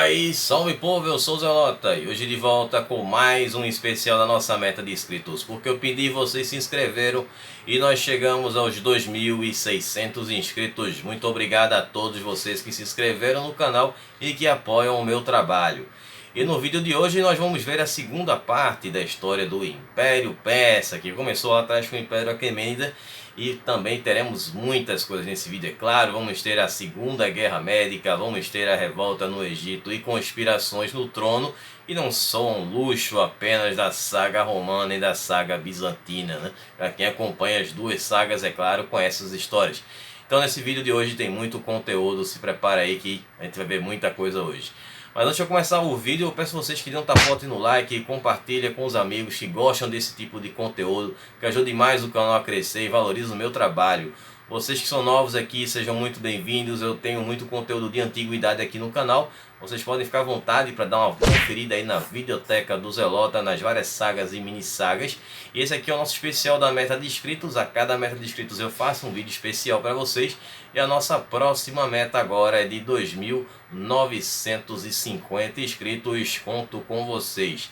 Aí, salve povo, eu sou o Zelota e hoje de volta com mais um especial da nossa meta de inscritos, porque eu pedi, vocês se inscreveram e nós chegamos aos 2.600 inscritos. Muito obrigado a todos vocês que se inscreveram no canal e que apoiam o meu trabalho. E no vídeo de hoje nós vamos ver a segunda parte da história do Império Persa, que começou lá atrás com o Império Aquemênida, e também teremos muitas coisas nesse vídeo, é claro. Vamos ter a Segunda Guerra Médica, vamos ter a revolta no Egito e conspirações no trono, e não só um luxo apenas da saga romana e da saga bizantina, né? Para quem acompanha as duas sagas, é claro, conhece as histórias. Então nesse vídeo de hoje tem muito conteúdo, se prepara aí que a gente vai ver muita coisa hoje. Mas antes de eu começar o vídeo, eu peço a vocês que dêem um tapote no like e compartilha com os amigos que gostam desse tipo de conteúdo, que ajude mais o canal a crescer e valoriza o meu trabalho. Vocês que são novos aqui, sejam muito bem-vindos. Eu tenho muito conteúdo de antiguidade aqui no canal. Vocês podem ficar à vontade para dar uma conferida aí na videoteca do Zelota, nas várias sagas e mini sagas. E esse aqui é o nosso especial da meta de inscritos. A cada meta de inscritos eu faço um vídeo especial para vocês. E a nossa próxima meta agora é de 2.950 inscritos. Conto com vocês.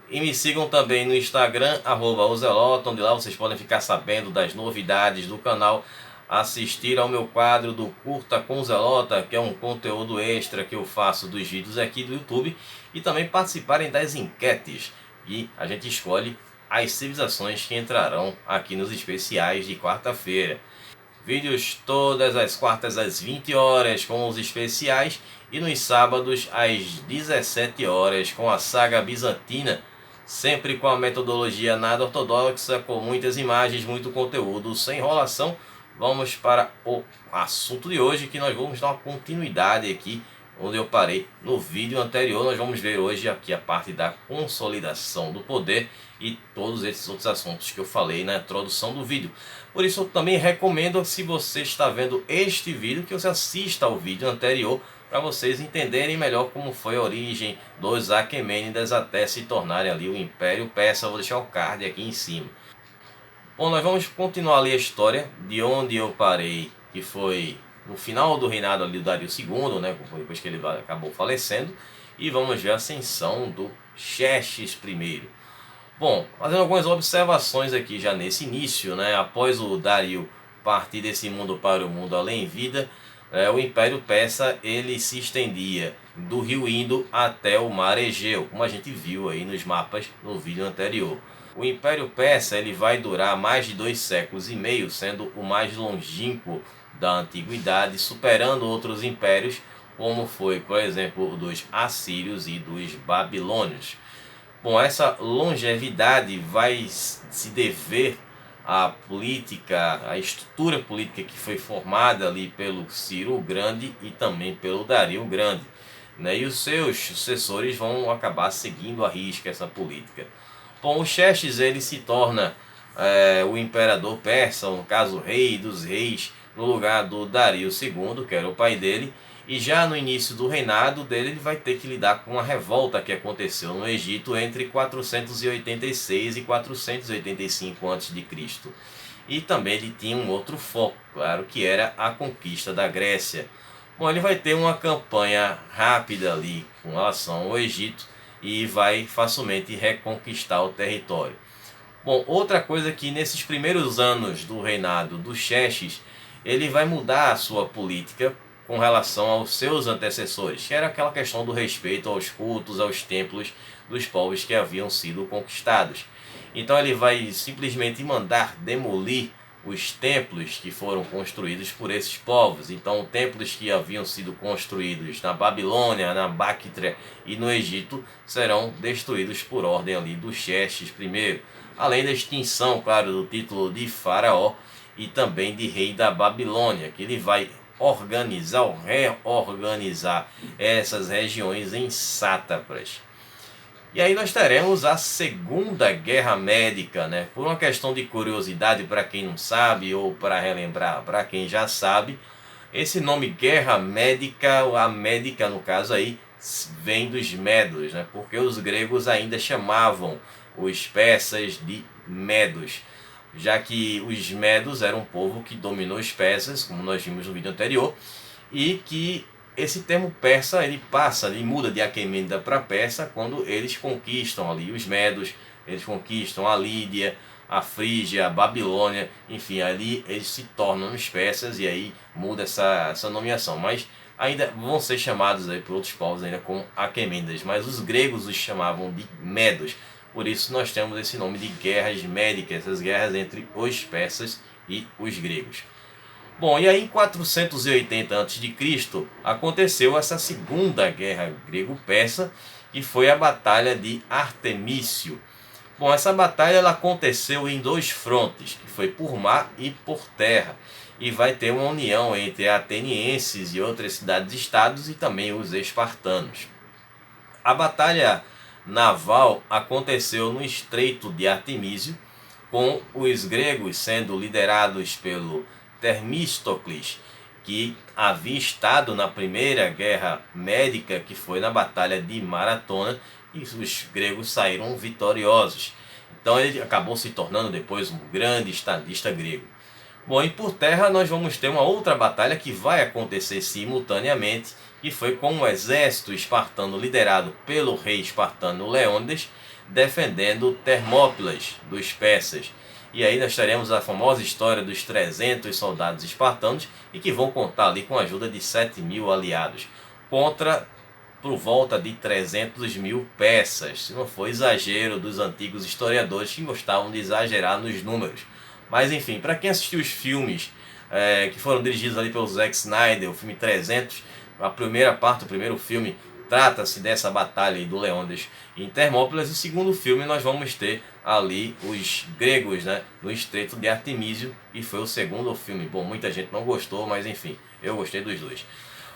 E me sigam também no Instagram, @ozelota, onde lá vocês podem ficar sabendo das novidades do canal, assistir ao meu quadro do Curta com Zelota, que é um conteúdo extra que eu faço dos vídeos aqui do YouTube, e também participarem das enquetes, e a gente escolhe as civilizações que entrarão aqui nos especiais de quarta-feira. Vídeos todas as quartas às 20 horas com os especiais, e nos sábados às 17 horas com a saga bizantina, sempre com a metodologia nada ortodoxa, com muitas imagens, muito conteúdo, sem enrolação. Vamos para o assunto de hoje, que nós vamos dar uma continuidade aqui onde eu parei no vídeo anterior. Nós vamos ver hoje aqui a parte da consolidação do poder e todos esses outros assuntos que eu falei na introdução do vídeo. Por isso eu também recomendo, se você está vendo este vídeo, que você assista ao vídeo anterior, para vocês entenderem melhor como foi a origem dos Aquemênidas até se tornarem ali o Império Persa. Eu vou deixar o card aqui em cima. Bom, nós vamos continuar ali a história de onde eu parei, que foi no final do reinado ali do Dario II, né, depois que ele acabou falecendo, e vamos ver a ascensão do Xerxes I. Bom, fazendo algumas observações aqui já nesse início, né, após o Dario partir desse mundo para o mundo além vida, o Império Persa ele se estendia do rio Indo até o Mar Egeu, como a gente viu aí nos mapas no vídeo anterior. O Império Persa ele vai durar mais de 2 séculos e meio, sendo o mais longínquo da antiguidade, superando outros impérios, como foi, por exemplo, o dos assírios e dos babilônios. Bom, essa longevidade vai se dever à política, à estrutura política que foi formada ali pelo Ciro o Grande e também pelo Dario o Grande, né? E os seus sucessores vão acabar seguindo à risca essa política. Bom, o Xerxes ele se torna o imperador persa, no caso o rei dos reis, no lugar do Dario II, que era o pai dele. E já no início do reinado dele, ele vai ter que lidar com uma revolta que aconteceu no Egito entre 486 e 485 a.C. E também ele tinha um outro foco, claro, que era a conquista da Grécia. Bom, ele vai ter uma campanha rápida ali com relação ao Egito e vai facilmente reconquistar o território. Bom, outra coisa que nesses primeiros anos do reinado do Xerxes, ele vai mudar a sua política com relação aos seus antecessores, que era aquela questão do respeito aos cultos, aos templos dos povos que haviam sido conquistados. Então ele vai simplesmente mandar demolir os templos que foram construídos por esses povos. Então templos que haviam sido construídos na Babilônia, na Bactria e no Egito serão destruídos por ordem ali do Xerxes I, além da extinção, claro, do título de faraó e também de rei da Babilônia, que ele vai organizar ou reorganizar essas regiões em sátrapas. E aí nós teremos a Segunda Guerra Médica, né? Por uma questão de curiosidade para quem não sabe, ou para relembrar para quem já sabe, esse nome Guerra Médica, a médica no caso aí, vem dos medos, né? Porque os gregos ainda chamavam os persas de medos, já que os medos eram um povo que dominou os persas, como nós vimos no vídeo anterior, e que esse termo persa ele passa, ele muda de Aquemênida para persa quando eles conquistam ali os medos, eles conquistam a Lídia, a Frígia, a Babilônia, enfim, ali eles se tornam os persas e aí muda essa nomeação. Mas ainda vão ser chamados aí por outros povos ainda como Aquemênidas, mas os gregos os chamavam de medos. Por isso nós temos esse nome de guerras médicas, essas guerras entre os persas e os gregos. Bom, e aí em 480 a.C. aconteceu essa segunda guerra grego-persa, que foi a Batalha de Artemísio. Bom, essa batalha ela aconteceu em dois frontes, que foi por mar e por terra, e vai ter uma união entre atenienses e outras cidades-estados e também os espartanos. A batalha naval aconteceu no Estreito de Artemísio, com os gregos sendo liderados pelo Termístocles, que havia estado na primeira guerra médica, que foi na Batalha de Maratona, e os gregos saíram vitoriosos. Então ele acabou se tornando depois um grande estadista grego. Bom, e por terra nós vamos ter uma outra batalha que vai acontecer simultaneamente, que foi com o exército espartano liderado pelo rei espartano Leônidas, defendendo Termópilas dos persas. E aí nós teremos a famosa história dos 300 soldados espartanos e que vão contar ali com a ajuda de 7.000 aliados contra por volta de 300.000 persas. Se não for exagero dos antigos historiadores que gostavam de exagerar nos números. Mas enfim, para quem assistiu os filmes que foram dirigidos ali pelo Zack Snyder, o filme 300, a primeira parte, o primeiro filme, trata-se dessa batalha do Leônidas em Termópilas. E o segundo filme nós vamos ter ali os gregos, né, no Estreito de Artemísio, e foi o segundo filme. Bom, muita gente não gostou, mas enfim, eu gostei dos dois.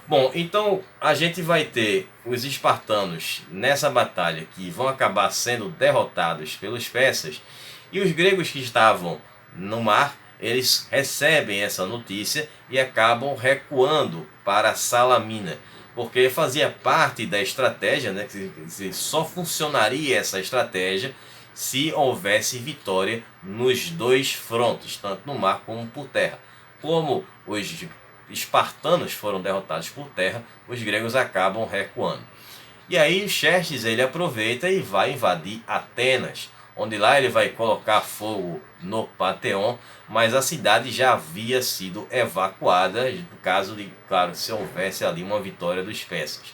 Bom, então a gente vai ter os espartanos nessa batalha que vão acabar sendo derrotados pelos persas, e os gregos que estavam no mar, eles recebem essa notícia e acabam recuando para Salamina, porque fazia parte da estratégia, né, que só funcionaria essa estratégia se houvesse vitória nos dois frontes, tanto no mar como por terra. Como os espartanos foram derrotados por terra, os gregos acabam recuando. E aí Xerxes ele aproveita e vai invadir Atenas, onde lá ele vai colocar fogo no Panteão, mas a cidade já havia sido evacuada, no caso de, claro, se houvesse ali uma vitória dos persas.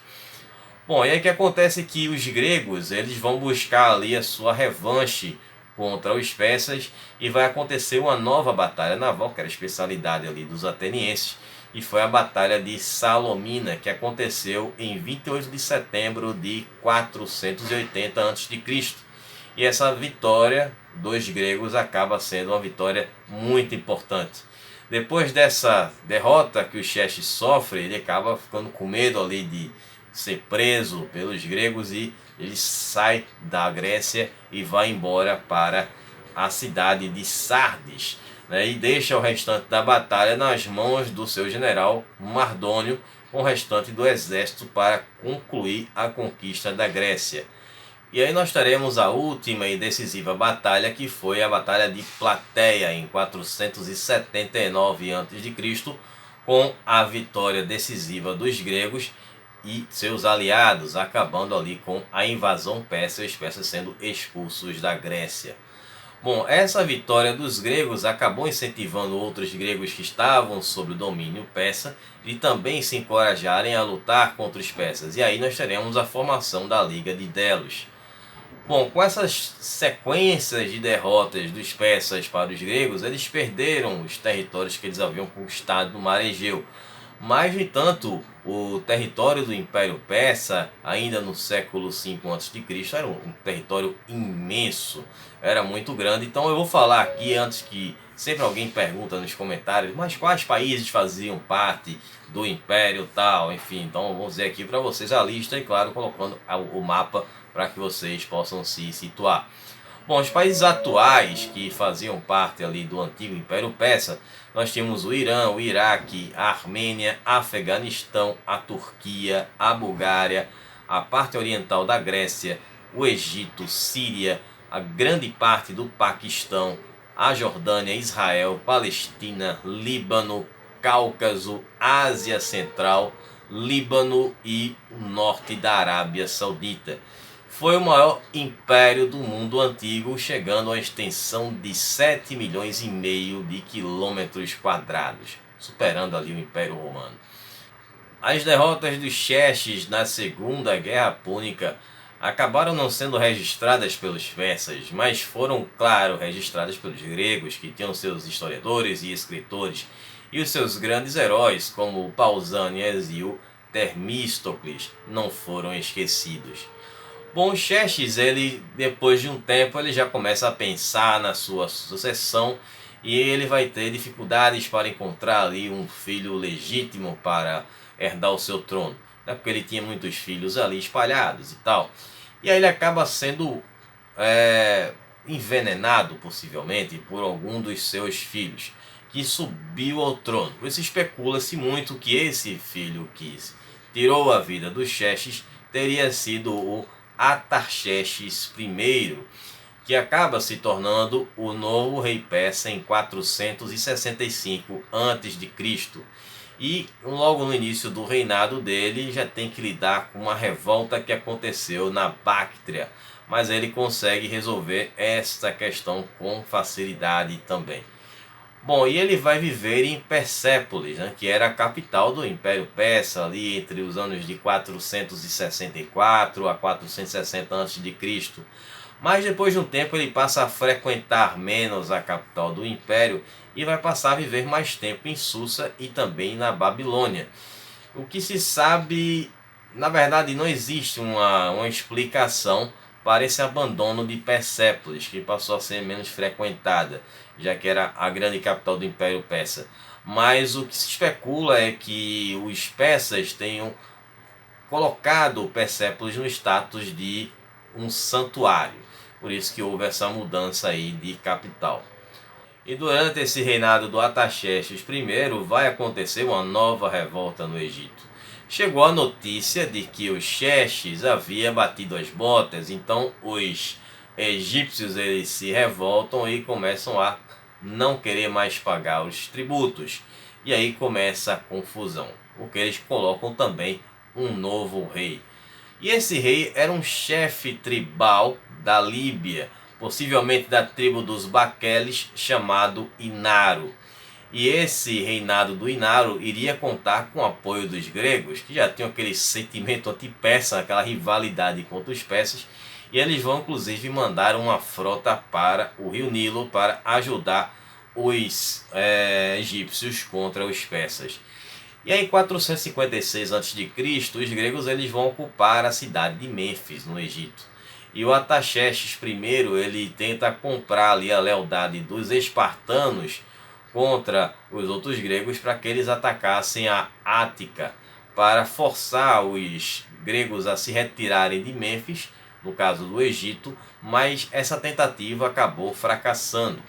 Bom, e aí que acontece que os gregos eles vão buscar ali a sua revanche contra os persas, e vai acontecer uma nova batalha naval, que era a especialidade ali dos atenienses, e foi a Batalha de Salomina, que aconteceu em 28 de setembro de 480 a.C. E essa vitória dos gregos acaba sendo uma vitória muito importante. Depois dessa derrota que o Xerxes sofre, ele acaba ficando com medo ali de ser preso pelos gregos, e ele sai da Grécia e vai embora para a cidade de Sardes, né, e deixa o restante da batalha nas mãos do seu general Mardônio, com o restante do exército para concluir a conquista da Grécia. E aí nós teremos a última e decisiva batalha, que foi a Batalha de Plateia em 479 a.C., com a vitória decisiva dos gregos e seus aliados, acabando ali com a invasão persa e os persas sendo expulsos da Grécia. Bom, essa vitória dos gregos acabou incentivando outros gregos que estavam sob o domínio persa e também se encorajarem a lutar contra os persas. E aí nós teremos a formação da Liga de Delos. Bom, com essas sequências de derrotas dos persas para os gregos, eles perderam os territórios que eles haviam conquistado no Mar Egeu. Mas, no entanto, o território do Império Persa, ainda no século V a.C., era um território imenso, era muito grande. Então eu vou falar aqui, antes que sempre alguém pergunta nos comentários, mas quais países faziam parte do Império tal, enfim. Então vou dizer aqui para vocês a lista e, claro, colocando o mapa para que vocês possam se situar. Bom, os países atuais que faziam parte ali do antigo Império Persa, nós tínhamos o Irã, o Iraque, a Armênia, Afeganistão, a Turquia, a Bulgária, a parte oriental da Grécia, o Egito, Síria, a grande parte do Paquistão, a Jordânia, Israel, Palestina, Líbano, Cáucaso, Ásia Central, Líbano e o norte da Arábia Saudita. Foi o maior império do mundo antigo, chegando a uma extensão de 7 milhões e meio de quilômetros quadrados, superando ali o Império Romano. As derrotas dos Xerxes na Segunda Guerra Púnica acabaram não sendo registradas pelos persas, mas foram, claro, registradas pelos gregos, que tinham seus historiadores e escritores, e os seus grandes heróis, como o Pausânias e o Termístocles, não foram esquecidos. Bom, o Xerxes, ele, depois de um tempo, ele já começa a pensar na sua sucessão e ele vai ter dificuldades para encontrar ali um filho legítimo para herdar o seu trono, né? Porque ele tinha muitos filhos ali espalhados e tal. E aí ele acaba sendo envenenado, possivelmente, por algum dos seus filhos, que subiu ao trono. Por isso especula-se muito que esse filho que tirou a vida dos Xerxes teria sido o Artaxerxes I, que acaba se tornando o novo rei persa em 465 a.C. E logo no início do reinado dele já tem que lidar com uma revolta que aconteceu na Báctria, mas ele consegue resolver esta questão com facilidade também. Bom, e ele vai viver em Persépolis, né, que era a capital do Império Persa, ali entre os anos de 464 a 460 a.C. Mas depois de um tempo ele passa a frequentar menos a capital do Império e vai passar a viver mais tempo em Susa e também na Babilônia. O que se sabe, na verdade não existe uma explicação para esse abandono de Persépolis, que passou a ser menos frequentada, já que era a grande capital do Império Persa. Mas o que se especula é que os persas tenham colocado Persépolis no status de um santuário. Por isso que houve essa mudança aí de capital. E durante esse reinado do Artaxerxes I vai acontecer uma nova revolta no Egito. Chegou a notícia de que o Xerxes havia batido as botas, então os egípcios eles se revoltam e começam a não querer mais pagar os tributos. E aí começa a confusão, porque eles colocam também um novo rei. E esse rei era um chefe tribal da Líbia, possivelmente da tribo dos Baqueles, chamado Inaro. E esse reinado do Inaro iria contar com o apoio dos gregos, que já tinham aquele sentimento anti-persa, aquela rivalidade contra os persas, e eles vão inclusive mandar uma frota para o rio Nilo para ajudar os egípcios contra os persas. E aí em 456 a.C., os gregos eles vão ocupar a cidade de Mênfis, no Egito. E o Artaxerxes I ele tenta comprar ali a lealdade dos espartanos contra os outros gregos para que eles atacassem a Ática, para forçar os gregos a se retirarem de Mênfis, no caso do Egito, mas essa tentativa acabou fracassando.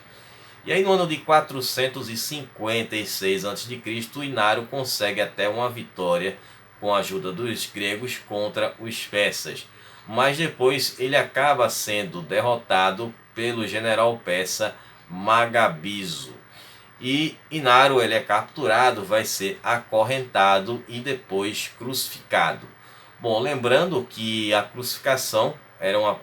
E aí no ano de 456 a.C., Inaro consegue até uma vitória com a ajuda dos gregos contra os persas. Mas depois ele acaba sendo derrotado pelo general persa Magabizo. E Inaro ele é capturado, vai ser acorrentado e depois crucificado. Bom, lembrando que a crucificação era um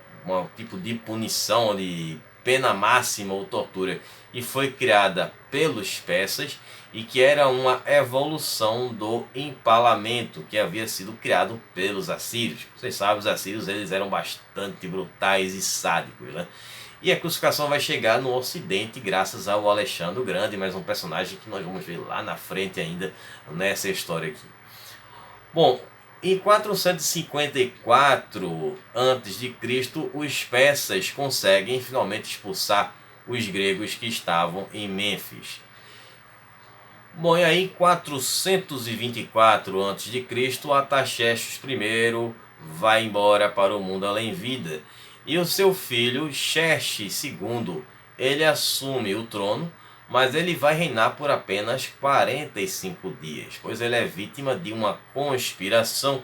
tipo de punição, de pena máxima ou tortura, e foi criada pelos persas e que era uma evolução do empalamento que havia sido criado pelos assírios. Vocês sabem, os assírios eles eram bastante brutais e sádicos, né? E a crucificação vai chegar no ocidente graças ao Alexandre o Grande, mais um personagem que nós vamos ver lá na frente ainda nessa história aqui. Bom, em 454 a.C., os persas conseguem finalmente expulsar os gregos que estavam em Mênfis. Bom, e aí em 424 a.C., Artaxerxes I vai embora para o mundo além-vida. E o seu filho, Xerxes II, ele assume o trono, mas ele vai reinar por apenas 45 dias, pois ele é vítima de uma conspiração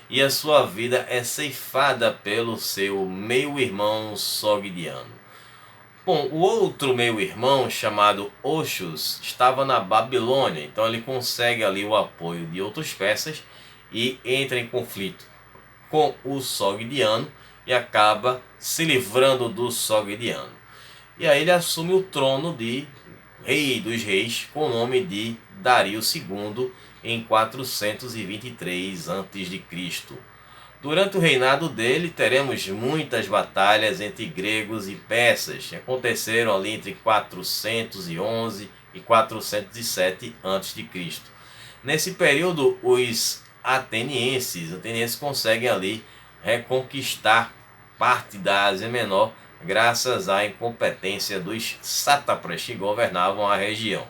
e a sua vida é ceifada pelo seu meio-irmão Sogdiano. Bom, o outro meio-irmão, chamado Oxus, estava na Babilônia, então ele consegue ali o apoio de outros persas e entra em conflito com o Sogdiano e acaba se livrando do Sogdiano. E aí ele assume o trono de rei dos reis com o nome de Dario II em 423 a.C. Durante o reinado dele teremos muitas batalhas entre gregos e persas, que aconteceram ali entre 411 e 407 a.C. Nesse período, os atenienses conseguem ali reconquistar parte da Ásia Menor graças à incompetência dos sátrapas que governavam a região.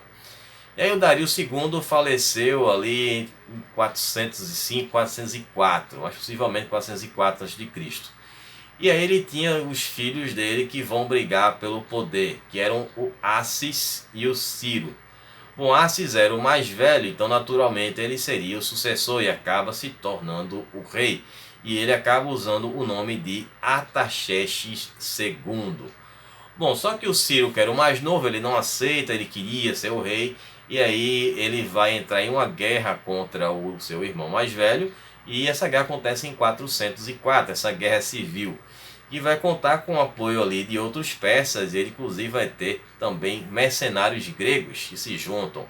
E aí o Dario II faleceu ali em 405, 404, mas possivelmente 404 a.C. E aí ele tinha os filhos dele que vão brigar pelo poder, que eram o Assis e o Ciro. Bom, Assis era o mais velho, então naturalmente ele seria o sucessor e acaba se tornando o rei. E ele acaba usando o nome de Artaxerxes II. Bom, só que o Ciro, que era o mais novo, ele não aceita, ele queria ser o rei. E aí ele vai entrar em uma guerra contra o seu irmão mais velho. E essa guerra acontece em 404, essa guerra civil. E vai contar com o apoio ali de outros persas. Ele inclusive vai ter também mercenários gregos que se juntam.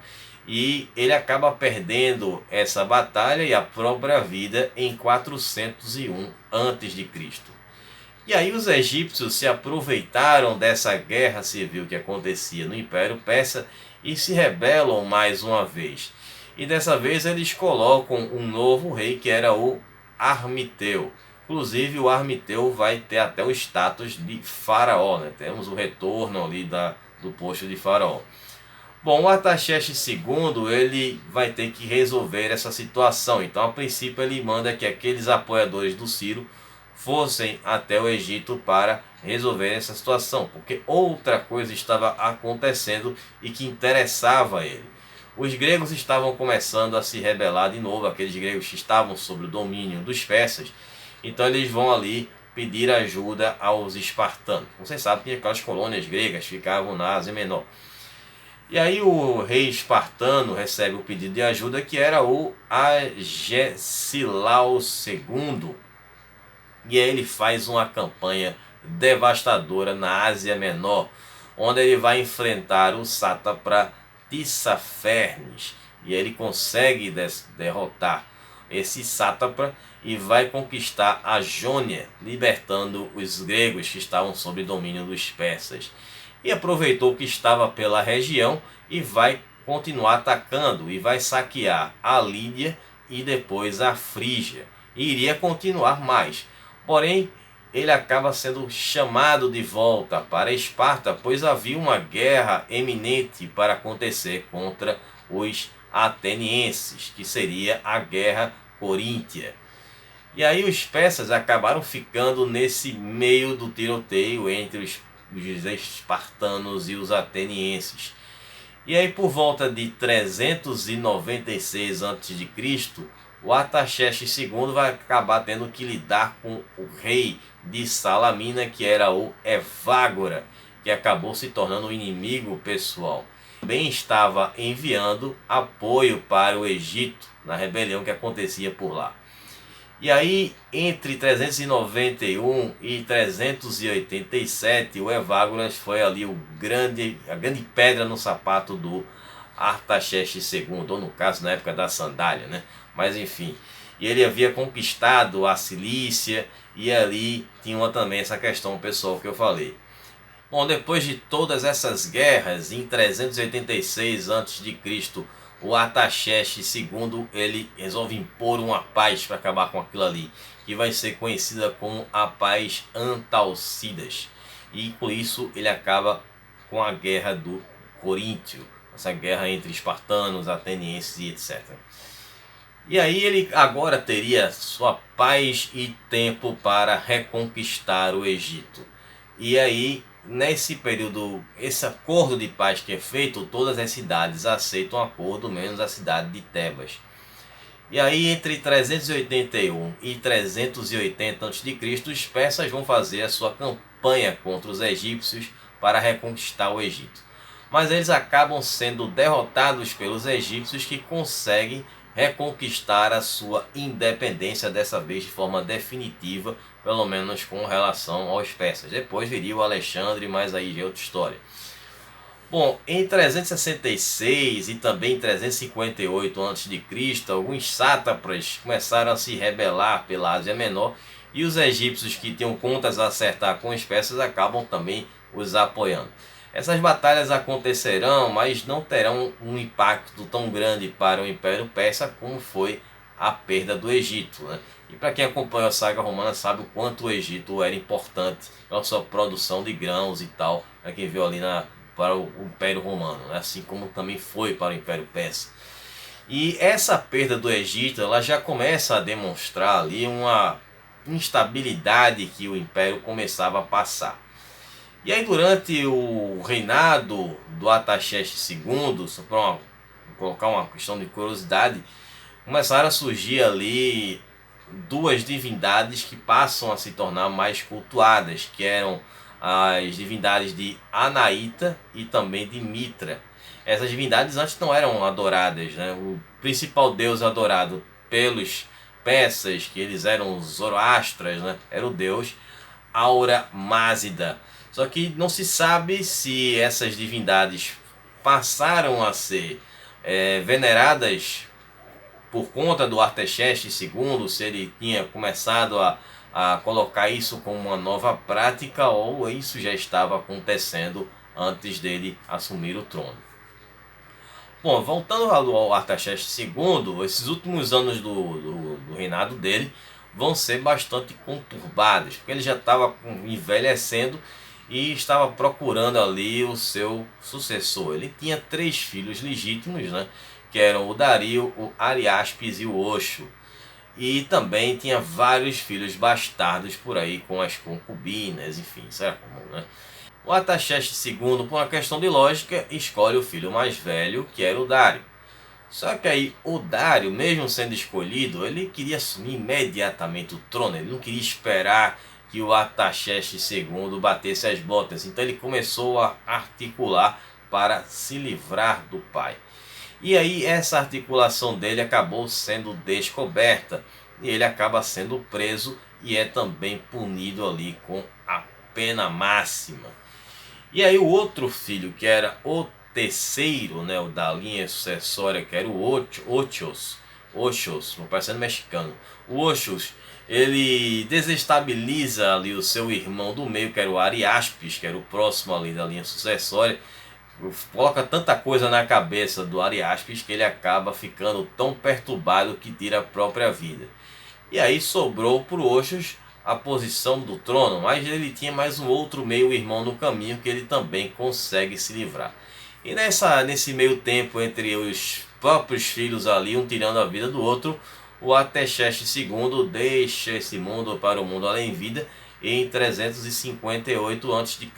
E ele acaba perdendo essa batalha e a própria vida em 401 a.C. E aí os egípcios se aproveitaram dessa guerra civil que acontecia no Império Persa e se rebelam mais uma vez. E dessa vez eles colocam um novo rei que era o Armiteu. Inclusive o Armiteu vai ter até o status de faraó, né? Temos o retorno ali do posto de faraó. Bom, o Artaxerxes II ele vai ter que resolver essa situação. Então a princípio ele manda que aqueles apoiadores do Ciro fossem até o Egito para resolver essa situação, porque outra coisa estava acontecendo e que interessava ele. Os gregos estavam começando a se rebelar de novo, aqueles gregos que estavam sob o domínio dos persas, então eles vão ali pedir ajuda aos espartanos. Vocês sabem que aquelas colônias gregas ficavam na Ásia Menor. E aí o rei espartano recebe o pedido de ajuda, que era o Agesilau II. E aí ele faz uma campanha devastadora na Ásia Menor, onde ele vai enfrentar o sátrapa Tissafernes. E ele consegue derrotar esse sátrapa e vai conquistar a Jônia, libertando os gregos que estavam sob domínio dos persas. E aproveitou que estava pela região e vai continuar atacando e vai saquear a Lídia e depois a Frígia. E iria continuar mais. Porém, ele acaba sendo chamado de volta para Esparta, pois havia uma guerra eminente para acontecer contra os atenienses, que seria a Guerra Coríntia. E aí os persas acabaram ficando nesse meio do tiroteio entre os espartanos e os atenienses. E aí por volta de 396 a.C., o Artaxerxes II vai acabar tendo que lidar com o rei de Salamina, que era o Evagora, que acabou se tornando um inimigo pessoal. Também estava enviando apoio para o Egito na rebelião que acontecia por lá. E aí, entre 391 e 387, o Evagora foi ali a grande pedra no sapato do Artaxerxes II, ou no caso na época da sandália, né? Mas enfim, e ele havia conquistado a Cilícia e ali tinha também essa questão pessoal que eu falei. Bom, depois de todas essas guerras, em 386 a.C., o Artaxerxes II ele resolve impor uma paz para acabar com aquilo ali, que vai ser conhecida como a Paz Antalcidas. E com isso ele acaba com a Guerra do Coríntio, essa guerra entre espartanos, atenienses e etc. E aí ele agora teria sua paz e tempo para reconquistar o Egito. E aí, nesse período, esse acordo de paz que é feito, todas as cidades aceitam o acordo, menos a cidade de Tebas. E aí, entre 381 e 380 a.C., os persas vão fazer a sua campanha contra os egípcios para reconquistar o Egito. Mas eles acabam sendo derrotados pelos egípcios, que conseguem reconquistar a sua independência, dessa vez de forma definitiva, pelo menos com relação aos persas. Depois viria o Alexandre, mas aí já é outra história. Bom, em 366 e também em 358 a.C., alguns sátrapas começaram a se rebelar pela Ásia Menor, e os egípcios, que tinham contas a acertar com os persas, acabam também os apoiando. Essas batalhas acontecerão, mas não terão um impacto tão grande para o Império Persa como foi a perda do Egito, né? E para quem acompanha a saga romana sabe o quanto o Egito era importante na sua produção de grãos e tal, para quem viu ali para o Império Romano, né? Assim como também foi para o Império Persa. E essa perda do Egito, ela já começa a demonstrar ali uma instabilidade que o Império começava a passar. E aí, durante o reinado do Artaxerxes II, só para colocar uma questão de curiosidade, começaram a surgir ali duas divindades que passam a se tornar mais cultuadas, que eram as divindades de Anaíta e também de Mitra. Essas divindades antes não eram adoradas, né? O principal deus adorado pelos persas, que eles eram os Zoroastras, né? Era o deus Aura Mazda. Só que não se sabe se essas divindades passaram a ser veneradas por conta do Artaxerxes II, se ele tinha começado a colocar isso como uma nova prática, ou isso já estava acontecendo antes dele assumir o trono. Bom, voltando ao Artaxerxes II, esses últimos anos do reinado dele vão ser bastante conturbados, porque ele já estava envelhecendo e estava procurando ali o seu sucessor. Ele tinha 3 filhos legítimos, né, que eram o Dario, o Ariaspes e o Oxo. E também tinha vários filhos bastardos por aí com as concubinas, enfim, isso era comum, né? O Artaxerxes II, por uma questão de lógica, escolhe o filho mais velho, que era o Dário. Só que aí o Dário, mesmo sendo escolhido, ele queria assumir imediatamente o trono, ele não queria esperar que o Artaxerxes II batesse as botas. Então ele começou a articular para se livrar do pai. E aí essa articulação dele acabou sendo descoberta, e ele acaba sendo preso e é também punido ali com a pena máxima. E aí o outro filho, que era o terceiro, né, o da linha sucessória, que era o Oxos, parecendo mexicano. O Oxos, ele desestabiliza ali o seu irmão do meio, que era o Ariaspes, que era o próximo ali da linha sucessória. Coloca tanta coisa na cabeça do Ariaspes que ele acaba ficando tão perturbado que tira a própria vida. E aí sobrou para o Oxos a posição do trono, mas ele tinha mais um outro meio-irmão no caminho que ele também consegue se livrar. E nesse meio tempo, entre os próprios filhos ali, um tirando a vida do outro, o Artaxerxes II deixa esse mundo para o mundo além-vida em 358 a.C.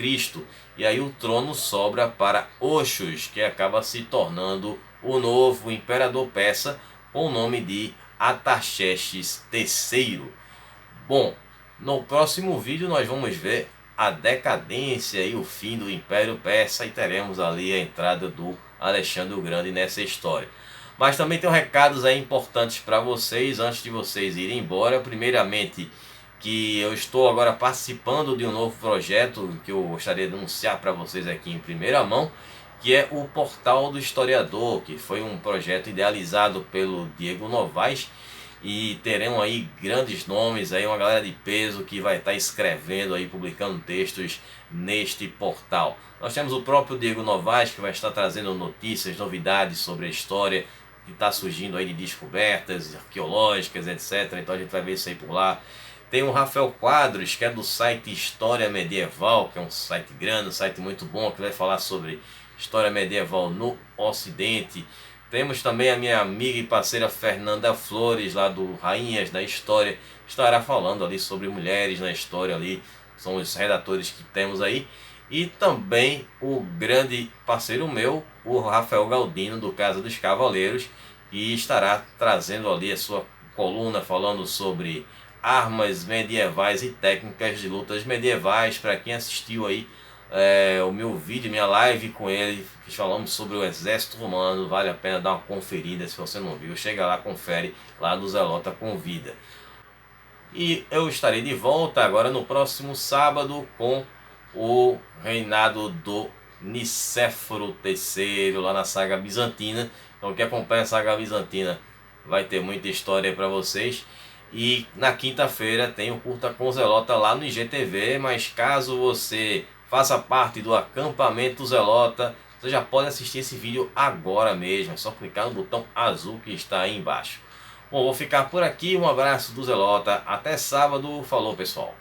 E aí o trono sobra para Oxos, que acaba se tornando o novo imperador persa com o nome de Artaxerxes III. Bom, no próximo vídeo nós vamos ver a decadência e o fim do Império Persa, e teremos ali a entrada do Alexandre o Grande nessa história. Mas também tem recados aí importantes para vocês antes de vocês irem embora. Primeiramente, que eu estou agora participando de um novo projeto que eu gostaria de anunciar para vocês aqui em primeira mão, que é o Portal do Historiador, que foi um projeto idealizado pelo Diego Novaes, e terão aí grandes nomes, aí uma galera de peso que vai estar escrevendo aí, publicando textos neste portal. Nós temos o próprio Diego Novaes, que vai estar trazendo notícias, novidades sobre a história que está surgindo aí de descobertas arqueológicas, etc. Então a gente vai ver isso aí por lá. Tem o Rafael Quadros, que é do site História Medieval, que é um site grande, um site muito bom, que vai falar sobre história medieval no Ocidente. Temos também a minha amiga e parceira Fernanda Flores, lá do Rainhas da História, estará falando ali sobre mulheres na história ali, são os redatores que temos aí. E também o grande parceiro meu, o Rafael Galdino, do Casa dos Cavaleiros, que estará trazendo ali a sua coluna falando sobre armas medievais e técnicas de lutas medievais, para quem assistiu aí o meu vídeo, minha live com ele, que falamos sobre o Exército Romano. Vale a pena dar uma conferida se você não viu. Chega lá, confere lá do Zelota Convida. E eu estarei de volta agora no próximo sábado com o reinado do Nicéforo III lá na saga bizantina. Então quem acompanha a saga bizantina vai ter muita história para vocês. E na quinta-feira tem o Curta com Zelota lá no IGTV, mas caso você faça parte do acampamento Zelota, você já pode assistir esse vídeo agora mesmo, é só clicar no botão azul que está aí embaixo. Bom, vou ficar por aqui, um abraço do Zelota, até sábado, falou pessoal.